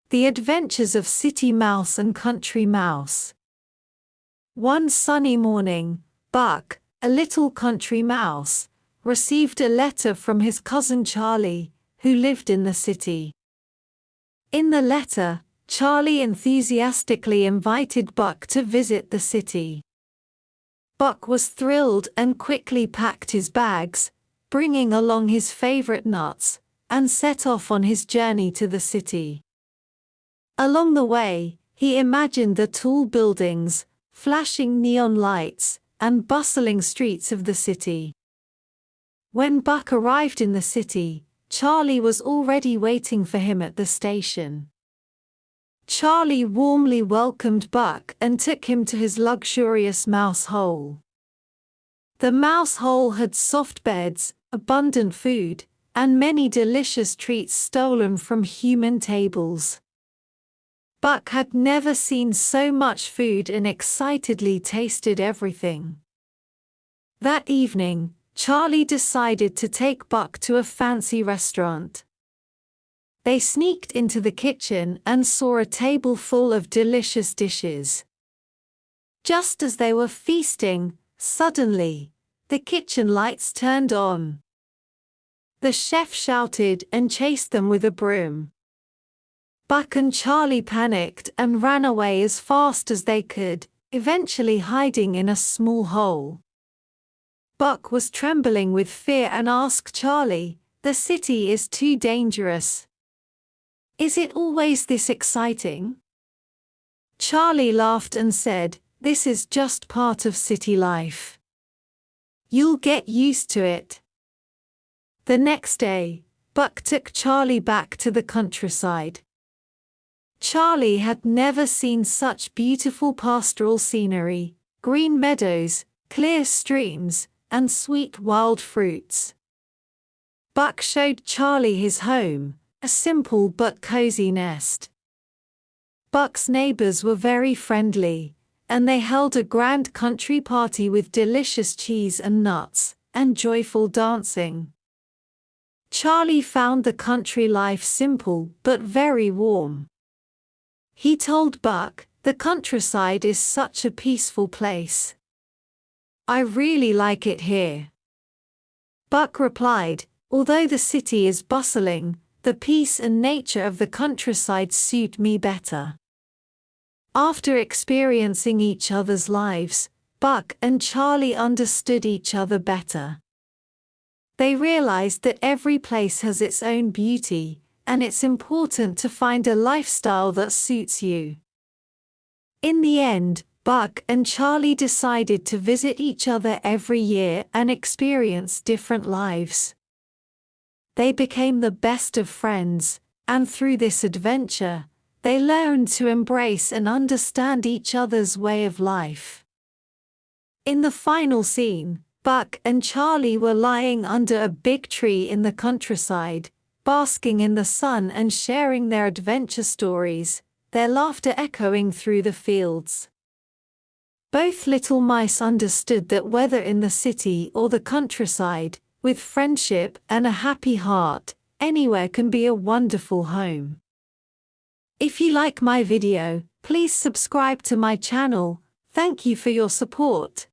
The Adventures of City Mouse and Country Mouse. One sunny morning, Buck, a little country mouse, received a letter from his cousin Charlie, who lived in the city. In the letter, Charlie enthusiastically invited Buck to visit the city. Buck was thrilled and quickly packed his bags, bringing along his favorite nuts, and set off on his journey to the city. Along the way, he imagined the tall buildings, flashing neon lights, and bustling streets of the city. When Buck arrived in the city, Charlie was already waiting for him at the station. Charlie warmly welcomed Buck and took him to his luxurious mouse hole. The mouse hole had soft beds, abundant food, and many delicious treats stolen from human tables. Buck had never seen so much food and excitedly tasted everything. That evening, Charlie decided to take Buck to a fancy restaurant. They sneaked into the kitchen and saw a table full of delicious dishes. Just as they were feasting, suddenly, the kitchen lights turned on. The chef shouted and chased them with a broom. Buck and Charlie panicked and ran away as fast as they could, eventually hiding in a small hole. Buck was trembling with fear and asked Charlie, "The city is too dangerous. Is it always this exciting?" Charlie laughed and said, "This is just part of city life. You'll get used to it." The next day, Buck took Charlie back to the countryside. Charlie had never seen such beautiful pastoral scenery, green meadows, clear streams, and sweet wild fruits. Buck showed Charlie his home, a simple but cozy nest. Buck's neighbors were very friendly, and they held a grand country party with delicious cheese and nuts, and joyful dancing. Charlie found the country life simple but very warm. He told Buck, "The countryside is such a peaceful place. I really like it here." Buck replied, "Although the city is bustling, the peace and nature of the countryside suit me better." After experiencing each other's lives, Buck and Charlie understood each other better. They realized that every place has its own beauty, and it's important to find a lifestyle that suits you. In the end, Buck and Charlie decided to visit each other every year and experience different lives. They became the best of friends, and through this adventure, they learned to embrace and understand each other's way of life. In the final scene, Buck and Charlie were lying under a big tree in the countryside, basking in the sun and sharing their adventure stories, their laughter echoing through the fields. Both little mice understood that whether in the city or the countryside, with friendship and a happy heart, anywhere can be a wonderful home. If you like my video, please subscribe to my channel. Thank you for your support.